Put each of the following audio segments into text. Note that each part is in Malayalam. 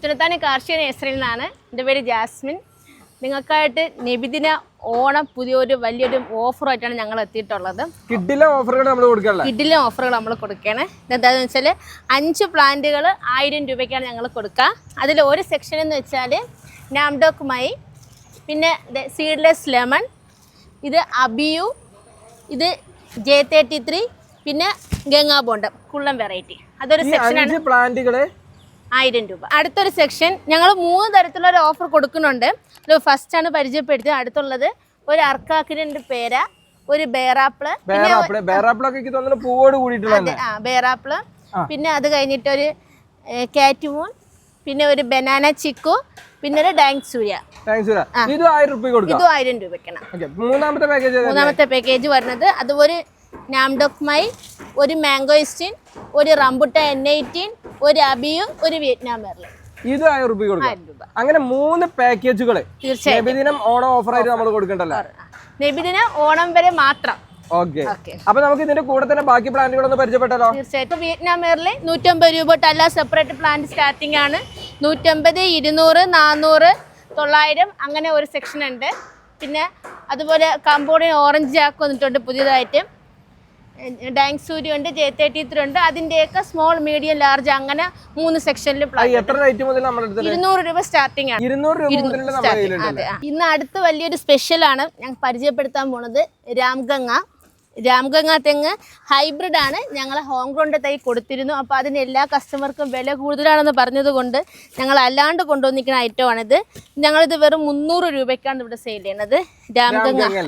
ചുനത്താണി കാർഷിക നഴ്സറിയിൽ നിന്നാണ്. എൻ്റെ പേര് ജാസ്മിൻ. നിങ്ങൾക്കായിട്ട് നബിദിന ഓണം പുതിയൊരു വലിയൊരു ഓഫറായിട്ടാണ് ഞങ്ങൾ എത്തിയിട്ടുള്ളത്. കിഡിലെ ഓഫറുകൾ നമ്മൾ കൊടുക്കുകയാണ്. കിഡിലെ ഓഫറുകൾ നമ്മൾ കൊടുക്കുകയാണ്. എന്താണെന്ന് വെച്ചാൽ 5 പ്ലാന്റുകൾ 1000 രൂപയ്ക്കാണ് ഞങ്ങൾ കൊടുക്കുക. അതിൽ ഒരു സെക്ഷൻ എന്ന് വെച്ചാൽ നാംഡോക്ക് മൈ, പിന്നെ സീഡ്ലെസ് ലെമൺ, ഇത് അബിയു, ഇത് J33, പിന്നെ ഗംഗാബോണ്ടം കുള്ളം വെറൈറ്റി. അതൊരു സെക്ഷനാണ്. പ്ലാന്റുകൾ 1000 രൂപ. അടുത്തൊരു സെക്ഷൻ ഞങ്ങൾ 3 തരത്തിലുള്ള ഒരു ഓഫർ കൊടുക്കുന്നുണ്ട്. ഫസ്റ്റ് ആണ് പരിചയപ്പെടുത്തിയത്. അടുത്തുള്ളത് ഒരു അർക്കാക്കിന്റെ പേര, ഒരു ബേറാപ്പിള്, ബേറാപ്പിള്, പിന്നെ അത് കഴിഞ്ഞിട്ട് ഒരു കാറ്റുമൂൺ, പിന്നെ ഒരു ബനാന ചിക്കു, പിന്നെ ഒരു ഡാങ് സൂര്യ. ഇത് 1000 രൂപയ്ക്കാണ്. മൂന്നാമത്തെ പാക്കേജ് വരുന്നത് അത് ഒരു നാംഡോക്ക് മൈ, ഒരു മാംഗോയിസ്റ്റിൻ, ഒരു റംബുട്ടാൻ N18, ഒരു അബിയു, ഒരു വിയറ്റ്നാം മെർലിൻ. ഇത് 1000 രൂപ. അങ്ങനെ 3 പാക്കേജുകൾ നബിദിനം ഓണം ഓഫറായിട്ട് നമ്മൾ കൊടുക്കണ്ടല്ലോ. നബിദിനം ഓണം വരെ മാത്രം. ഓക്കെ, അപ്പൊ നമുക്ക് ഇതിന്റെ കൂടെ തന്നെ ബാക്കി പ്ലാന്റുകളൊന്ന് പരിചയപ്പെട്ടാലോ? തീർച്ചയായിട്ടും. വിയറ്റ്നാം മെർലിൻ 150 രൂപ തൊട്ട് എല്ലാ സെപ്പറേറ്റ് പ്ലാന്റ് സ്റ്റാർട്ടിംഗ് ആണ്. 150, 200, 400, 900 അങ്ങനെ ഒരു സെക്ഷൻ ഉണ്ട്. പിന്നെ അതുപോലെ കമ്പോഡിയൻ ഓറഞ്ച് ജാക്ക് വന്നിട്ടുണ്ട് പുതിയതായിട്ട്. ഡാങ് സൂര്യ ഉണ്ട്, J33 ഉണ്ട്. അതിന്റെയൊക്കെ സ്മോൾ, മീഡിയം, ലാർജ് അങ്ങനെ 3 സെക്ഷനിൽ 200 രൂപ സ്റ്റാർട്ടിംഗ് ആണ്. അതെ. ഇന്ന് അടുത്ത വലിയൊരു സ്പെഷ്യൽ ആണ് ഞാൻ പരിചയപ്പെടുത്താൻ പോണത്. രാംഗംഗ തെങ്ങ് ഹൈബ്രിഡ് ആണ്. ഞങ്ങൾ ഹോം ഗ്രൗണ്ട് തൈ കൊടുത്തിരുന്നു. അപ്പോൾ അതിന് എല്ലാ കസ്റ്റമർക്കും വില കൂടുതലാണെന്ന് പറഞ്ഞതുകൊണ്ട് ഞങ്ങൾ അല്ലാണ്ട് കൊണ്ടുവന്നിരിക്കുന്ന ഐറ്റമാണിത്. ഞങ്ങളിത് വെറും 300 രൂപയ്ക്കാണ് ഇവിടെ സെയിൽ ചെയ്യുന്നത്.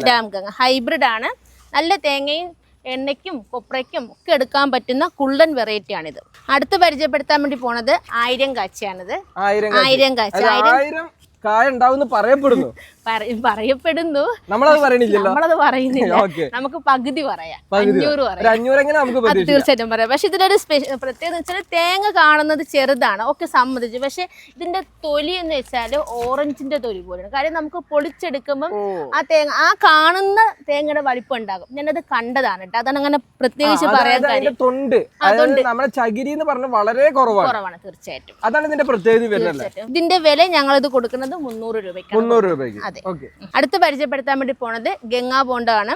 രാംഗംഗ ഹൈബ്രിഡ് ആണ്. നല്ല തേങ്ങയും എണ്ണയ്ക്കും കൊപ്രയ്ക്കും ഒക്കെ എടുക്കാൻ പറ്റുന്ന കുള്ളൻ വെറൈറ്റി ആണിത്. അടുത്ത് പരിചയപ്പെടുത്താൻ വേണ്ടി പോണത് 1000 കാച്ചിയാണിത്. 1000 കാച്ചി. 1000 കായ ഉണ്ടാവുമെന്ന് പറയപ്പെടുന്നു. നമ്മളത് പറയുന്നില്ല. നമുക്ക് പകുതി പറയാം, 500 പറയാം, തീർച്ചയായിട്ടും പറയാം. പക്ഷെ ഇതിലൊരു പ്രത്യേകത വെച്ചാൽ തേങ്ങ കാണുന്നത് ചെറുതാണ്, ഒക്കെ സമ്മതിച്ചു. പക്ഷെ ഇതിന്റെ തൊലി എന്ന് വെച്ചാൽ ഓറഞ്ചിന്റെ തൊലി പോലെയാണ്. കാര്യം നമുക്ക് പൊളിച്ചെടുക്കുമ്പോൾ ആ കാണുന്ന തേങ്ങയുടെ വലിപ്പം ഉണ്ടാകും. ഞാനത് കണ്ടതാണ് കേട്ടോ. അതാണ് അങ്ങനെ പ്രത്യേകിച്ച് പറയാൻ കാര്യം. കുറവാണ് തീർച്ചയായിട്ടും. അതാണ് ഇതിന്റെ പ്രത്യേകത. ഇതിന്റെ വില ഞങ്ങളിത് കൊടുക്കുന്നത് 300 രൂപയ്ക്ക്. അതെ. അടുത്ത് പരിചയപ്പെടുത്താൻ വേണ്ടി പോണത് ഗംഗാബോണ്ടാണ്.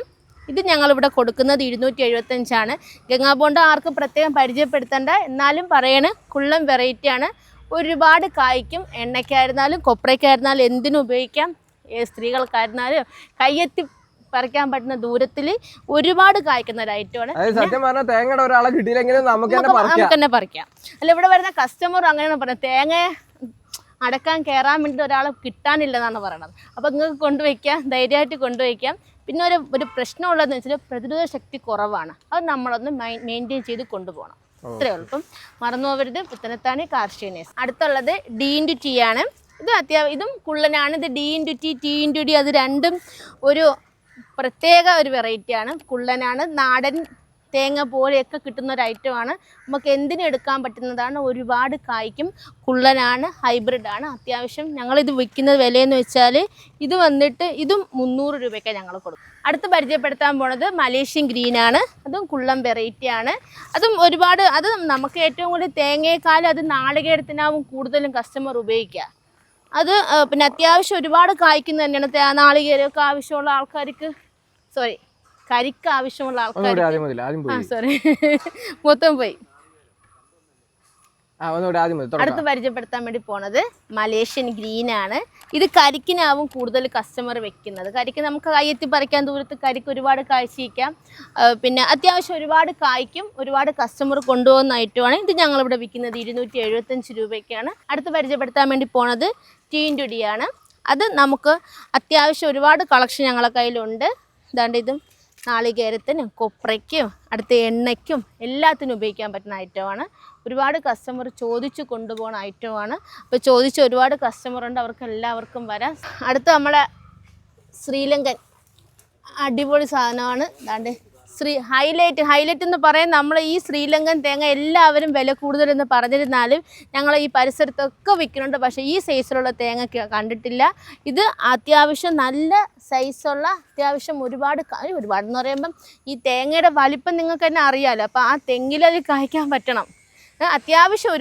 ഇത് ഞങ്ങളിവിടെ കൊടുക്കുന്നത് 275 ആണ്. ഗംഗാബോണ്ട ആർക്കും പ്രത്യേകം പരിചയപ്പെടുത്തേണ്ട, എന്നാലും പറയണ കുള്ളം വെറൈറ്റി ആണ്. ഒരുപാട് കായ്ക്കും. എണ്ണയ്ക്കായിരുന്നാലും കൊപ്രയ്ക്കായിരുന്നാലും എന്തിനും ഉപയോഗിക്കാം. സ്ത്രീകൾക്കായിരുന്നാലും കയ്യെത്തി പറിക്കാൻ പറ്റുന്ന ദൂരത്തിൽ ഒരുപാട് കായ്ക്കുന്ന ഒരു ഐറ്റമാണ്. നമുക്ക് തന്നെ പറിക്കാം. അല്ല, ഇവിടെ വരുന്ന കസ്റ്റമർ അങ്ങനെയാണ് പറയുന്നത്, തേങ്ങ അടക്കാൻ കയറാൻ വേണ്ടി ഒരാളെ കിട്ടാനില്ലെന്നാണ് പറയണത്. അപ്പോൾ നിങ്ങൾക്ക് കൊണ്ടുവയ്ക്കാം, ധൈര്യമായിട്ട് കൊണ്ടുവയ്ക്കാം. പിന്നെ ഒരു പ്രശ്നമുള്ളതെന്ന് വെച്ചാൽ പ്രതിരോധ ശക്തി കുറവാണ്. അത് നമ്മളൊന്ന് മെയിൻറ്റെയിൻ ചെയ്ത് കൊണ്ടുപോകണം. ഇത്രയേ ഉള്ളൂ. ഇപ്പം മറന്നു പോകരുത്. പുത്തനത്താണി കാർഷിക നഴ്സറി. അടുത്തുള്ളത് D&T ആണ്. ഇത് ഇതും കുള്ളനാണ്. ഇത് D&T, T&D അത് രണ്ടും ഒരു പ്രത്യേക ഒരു വെറൈറ്റിയാണ്. കുള്ളനാണ്. നാടൻ തേങ്ങ പോലെയൊക്കെ കിട്ടുന്ന ഒരു ഐറ്റമാണ്. നമുക്ക് എന്തിനും എടുക്കാൻ പറ്റുന്നതാണ്. ഒരുപാട് കായ്ക്കും. കുള്ളനാണ്, ഹൈബ്രിഡാണ്. അത്യാവശ്യം ഞങ്ങളിത് വിൽക്കുന്നത് വിലയെന്ന് വെച്ചാൽ ഇത് വന്നിട്ട് ഇതും 300 രൂപയ്ക്കാണ് ഞങ്ങൾ കൊടുക്കും. അടുത്ത് പരിചയപ്പെടുത്താൻ പോണത് മലേഷ്യൻ ഗ്രീനാണ്. അതും കുള്ളം വെറൈറ്റി ആണ്. അതും ഒരുപാട്, അത് നമുക്ക് ഏറ്റവും കൂടുതൽ തേങ്ങയെക്കാളും അത് നാളികേരത്തിനാവും കൂടുതലും കസ്റ്റമർ ഉപയോഗിക്കുക. അത് പിന്നെ അത്യാവശ്യം ഒരുപാട് കായ്ക്കുന്ന തന്നെയാണ്. നാളികേരമൊക്കെ ആവശ്യമുള്ള ആൾക്കാർക്ക്, കരിക്ക് ആവശ്യമുള്ള ആൾക്കാർ, മൊത്തം പോയി. അടുത്ത് പരിചയപ്പെടുത്താൻ വേണ്ടി പോണത് മലേഷ്യൻ ഗ്രീൻ ആണ്. ഇത് കരിക്കിനാവും കൂടുതൽ കസ്റ്റമർ വെക്കുന്നത്. കരിക്ക് നമുക്ക് കയ്യെത്തി പറിക്കാൻ ദൂരത്ത് കരിക്ക് ഒരുപാട് കാഴ്ചയിക്കാം. പിന്നെ അത്യാവശ്യം ഒരുപാട് കായ്ക്കും. ഒരുപാട് കസ്റ്റമർ കൊണ്ടുപോകുന്ന ഐറ്റമാണ്. ഇത് ഞങ്ങളിവിടെ വിൽക്കുന്നത് 275 രൂപയ്ക്കാണ്. അടുത്ത് പരിചയപ്പെടുത്താൻ വേണ്ടി പോണത് T&D ആണ്. അത് നമുക്ക് അത്യാവശ്യം ഒരുപാട് കളക്ഷൻ ഞങ്ങളുടെ കയ്യിലുണ്ട്. ഇതാണ്ട് ഇതും നാളികേരത്തിനും കൊപ്രയ്ക്കും അടുത്ത എണ്ണയ്ക്കും എല്ലാത്തിനും ഉപയോഗിക്കാൻ പറ്റുന്ന ഐറ്റമാണ്. ഒരുപാട് കസ്റ്റമർ ചോദിച്ചു കൊണ്ടുപോകുന്ന ഐറ്റമാണ്. അപ്പോൾ ചോദിച്ച ഒരുപാട് കസ്റ്റമറുണ്ട്. അവർക്ക് എല്ലാവർക്കും വരാം. അടുത്ത നമ്മളെ ശ്രീലങ്കൻ അടിപൊളി സാധനമാണ്. അതാണ്ട് ഹൈലൈറ്റ് എന്ന് പറയാൻ നമ്മൾ ഈ ശ്രീലങ്കൻ തേങ്ങ എല്ലാവരും വില കൂടുതലെന്ന് പറഞ്ഞിരുന്നാലും ഞങ്ങൾ ഈ പരിസരത്തൊക്കെ വിൽക്കുന്നുണ്ട്. പക്ഷേ ഈ സൈസിലുള്ള തേങ്ങ കണ്ടിട്ടില്ല. ഇത് അത്യാവശ്യം നല്ല സൈസുള്ള, അത്യാവശ്യം ഒരുപാടെന്ന് പറയുമ്പം ഈ തേങ്ങയുടെ വലിപ്പം നിങ്ങൾക്ക് തന്നെ അറിയാമല്ലോ. അപ്പോൾ ആ തെങ്ങിലത് കായ്ക്കാൻ പറ്റണം. അത്യാവശ്യം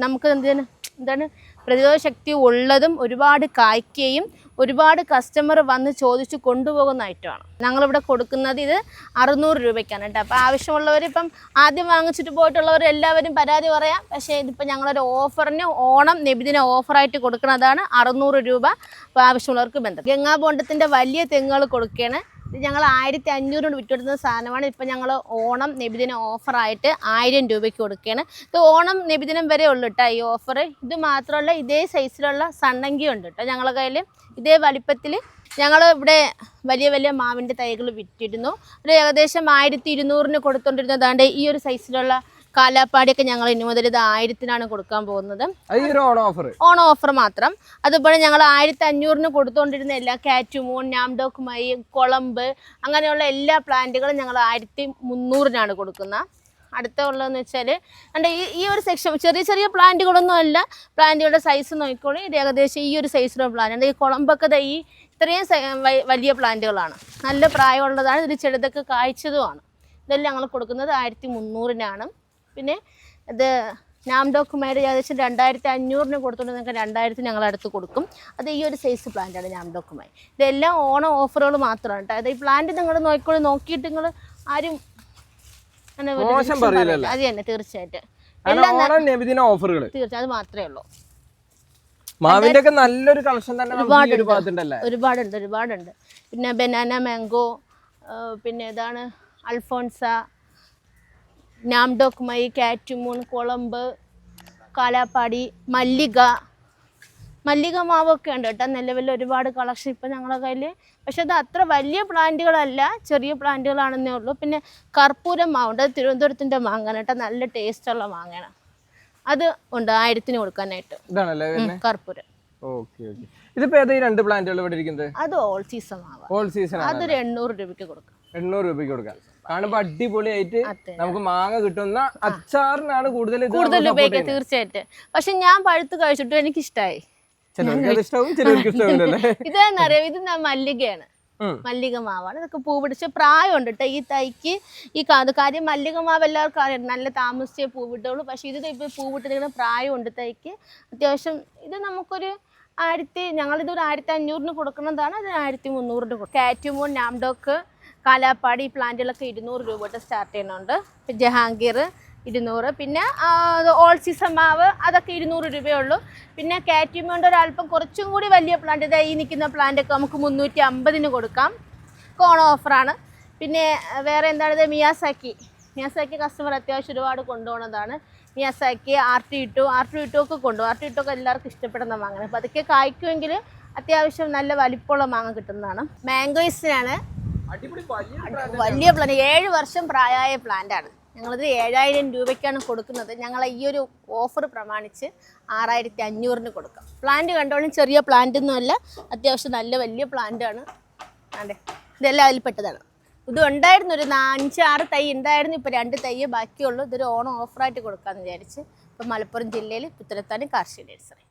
നമുക്ക് എന്താണ് പ്രതിരോധ ശക്തി ഉള്ളതും ഒരുപാട് കായ്ക്കുകയും ഒരുപാട് കസ്റ്റമർ വന്ന് ചോദിച്ച് കൊണ്ടുപോകുന്ന ഐറ്റമാണ്. ഞങ്ങളിവിടെ കൊടുക്കുന്നത് ഇത് 600 രൂപയ്ക്കാണ് കേട്ടോ. അപ്പോൾ ആവശ്യമുള്ളവർ ഇപ്പം ആദ്യം വാങ്ങിച്ചിട്ട് പോയിട്ടുള്ളവർ എല്ലാവരും പരാതി പറയാം. പക്ഷേ ഇതിപ്പോൾ ഞങ്ങളൊരു ഓഫറിന് ഓണം നബിദിന ഓഫറായിട്ട് കൊടുക്കുന്നതാണ് 600 രൂപ. അപ്പോൾ ആവശ്യമുള്ളവർക്ക് ബന്ധം. ഗംഗാബോണ്ടത്തിൻ്റെ വലിയ തെങ്ങുകൾ കൊടുക്കുകയാണ്. ഇത് ഞങ്ങൾ 1500 വിറ്റുകൊടുക്കുന്ന സാധനമാണ്. ഇപ്പം ഞങ്ങൾ ഓണം നബിദിന ഓഫറായിട്ട് 1000 രൂപയ്ക്ക് കൊടുക്കുകയാണ്. ഇത് ഓണം നബിദിനം വരെ ഉള്ളു കേട്ടോ ഈ ഓഫർ. ഇത് മാത്രമല്ല ഇതേ സൈസിലുള്ള സണ്ണങ്കി ഉണ്ട് കേട്ടോ ഞങ്ങളുടെ കയ്യിൽ. ഇതേ വലിപ്പത്തിൽ ഞങ്ങൾ ഇവിടെ വലിയ വലിയ മാവിൻ്റെ തൈകൾ വിറ്റിരുന്നു. ഒരു ഏകദേശം 1200 കൊടുത്തുകൊണ്ടിരുന്നതാണ്ട് ഈ ഒരു സൈസിലുള്ള കാലാപ്പാടിയൊക്കെ ഞങ്ങൾ ഇനി മുതൽ ഇത് 1000-നാണ് കൊടുക്കാൻ പോകുന്നത്. ഓണം ഓഫർ മാത്രം. അതുപോലെ ഞങ്ങൾ 1500 കൊടുത്തുകൊണ്ടിരുന്ന എല്ലാ കാറ്റുമൂൺ, നാംഡോക്കുമൈ, കുളമ്പ് അങ്ങനെയുള്ള എല്ലാ പ്ലാന്റുകളും ഞങ്ങൾ 1300-നാണ് കൊടുക്കുന്നത്. അടുത്ത ഉള്ളതെന്ന് വെച്ചാൽ എൻ്റെ ഈ ഒരു സെക്ഷൻ ചെറിയ ചെറിയ പ്ലാന്റുകളൊന്നും അല്ല. പ്ലാന്റുകളുടെ സൈസ് നോക്കിക്കോളൂ. ഇത് ഏകദേശം ഈ ഒരു സൈസിലുള്ള പ്ലാന്റ്. ഈ കുളമ്പൊക്കെ ഈ ഇത്രയും വലിയ പ്ലാന്റുകളാണ്. നല്ല പ്രായമുള്ളതാണ്. ഇത് ചെറുതൊക്കെ കായ്ച്ചതുമാണ്. ഇതെല്ലാം ഞങ്ങൾ കൊടുക്കുന്നത് 1300-നാണ്. പിന്നെ ഇത് നാംഡോക്കുമൈയുടെ ഏകദേശം 2500 കൊടുത്തുകൊണ്ട് നിങ്ങൾക്ക് 2000 ഞങ്ങൾ അടുത്ത് കൊടുക്കും. അത് ഈ ഒരു സൈസ് പ്ലാന്റാണ് നാംഡോക്കുമൈ. ഇതെല്ലാം ഓണം ഓഫറുകൾ മാത്രമാണ് കേട്ടോ. അത് ഈ പ്ലാന്റ് നിങ്ങൾ നോക്കിയിട്ട് നിങ്ങൾ ആരും അത് തന്നെ തീർച്ചയായിട്ടും തീർച്ചയായും അത് മാത്രമേ ഉള്ളൂ. മാവിന്റെ ഒക്കെ നല്ലൊരു കളക്ഷൻ തന്നെ ഒരുപാടുണ്ട്. പിന്നെ ബനാന മാംഗോ, പിന്നെ ഏതാണ് അൽഫോൺസ, നാംഡോക്കുമൈ, കാറ്റുമൂൺ, കുളമ്പ്, കാലാപ്പാടി, മല്ലിക മാവൊക്കെ ഉണ്ട് കേട്ടോ. നിലവിൽ ഒരുപാട് കളക്ഷൻ ഇപ്പം ഞങ്ങളുടെ കയ്യിൽ. പക്ഷെ അത് അത്ര വലിയ പ്ലാന്റുകളല്ല, ചെറിയ പ്ലാന്റുകളാണെന്നേ ഉള്ളൂ. പിന്നെ കർപ്പൂരം മാവുണ്ട്. അത് തിരുവനന്തപുരത്തിൻ്റെ മാങ്ങയാണ് കേട്ടോ. നല്ല ടേസ്റ്റുള്ള മാങ്ങയാണ്. അത് ഉണ്ട് 1000-ന് കൊടുക്കാനായിട്ട്. കർപ്പൂരം. അത് ഓൾ സീസൺ മാവ്. അതൊരു 800 രൂപയ്ക്ക് കൊടുക്കാം. 800 രൂപയ്ക്ക് കൊടുക്കാം. കാണുമ്പോ അടിപൊളിയായിട്ട് നമുക്ക് മാങ്ങ കിട്ടുന്ന അച്ചാറിനാണ് കൂടുതൽ ഉപയോഗിക്കുക തീർച്ചയായിട്ടും. പക്ഷെ ഞാൻ പഴുത്ത് കഴിച്ചിട്ട് എനിക്ക് ഇഷ്ടമായി. ഇതെന്നറിയാം, ഇത് മല്ലികയാണ്. മല്ലിക മാവാണ്. ഇതൊക്കെ പൂ പിടിച്ച പ്രായമുണ്ട് കേട്ടോ ഈ തൈക്ക്. ഈ കാര്യം മല്ലിക മാവ് എല്ലാവർക്കും അറിയാം, നല്ല താമസിച്ചേ പൂ വിട്ടുള്ളൂ. പക്ഷെ ഇത് ഇപ്പോൾ പൂ വിട്ടിരിക്കുന്ന പ്രായമുണ്ട് തൈക്ക്. അത്യാവശ്യം ഇത് നമുക്കൊരു ഞങ്ങളിതൊരു 1500-ന് കൊടുക്കുന്നതാണ്. അത് 1300-ന് കൊടുക്കും. കാറ്റുമോൺ, നാംഡോക്ക്, കാലാപ്പാടി ഈ പ്ലാന്റുകളൊക്കെ 200 രൂപ തൊട്ട് സ്റ്റാർട്ട് ചെയ്യുന്നുണ്ട്. ജഹാംഗീർ 200. പിന്നെ ഓൾ സീസൺ മാവ് അതൊക്കെ 200 രൂപയേ ഉള്ളൂ. പിന്നെ കാറ്റുമോൻ്റെ ഒരല്പം കുറച്ചും കൂടി വലിയ പ്ലാന്റ്, ഈ നിൽക്കുന്ന പ്ലാന്റൊക്കെ നമുക്ക് 350-ന് കൊടുക്കാം. ഓണം ഓഫറാണ്. പിന്നെ വേറെ എന്താണ്, മിയാസാക്കി കസ്റ്റമർ അത്യാവശ്യം ഒരുപാട് കൊണ്ടുപോകുന്നതാണ്. മിയാസാക്കി, R2 ഒക്കെ കൊണ്ടുപോകും. R2 ഒക്കെ എല്ലാവർക്കും ഇഷ്ടപ്പെടുന്ന മാങ്ങ. അപ്പോൾ അതൊക്കെ കായ്ക്കുമെങ്കിൽ അത്യാവശ്യം നല്ല വലിപ്പമുള്ള മാങ്ങ കിട്ടുന്നതാണ്. മാംഗോയിസിനാണ് വലിയ പ്ലാന്റ്. 7 വർഷം പ്രായമായ പ്ലാന്റാണ്. ഞങ്ങളിത് 7000 രൂപയ്ക്കാണ് കൊടുക്കുന്നത്. ഞങ്ങൾ ഈ ഒരു ഓഫർ പ്രമാണിച്ച് 6500-ന് കൊടുക്കാം. പ്ലാന്റ് കണ്ടോളും, ചെറിയ പ്ലാന്റൊന്നുമല്ല, അത്യാവശ്യം നല്ല വലിയ പ്ലാന്റാണ്. അതെ, ഇതെല്ലാം അതിൽ പെട്ടതാണ്. ഇത് ഉണ്ടായിരുന്നു, ഒരു 5-6 തൈ ഉണ്ടായിരുന്നു. ഇപ്പോൾ 2 തൈ ബാക്കിയുള്ളൂ. ഇതൊരു ഓണം ഓഫറായിട്ട് കൊടുക്കാമെന്ന് വിചാരിച്ച്. ഇപ്പം മലപ്പുറം ജില്ലയിൽ പുത്തലത്താണി കാർഷിക നഴ്സറി.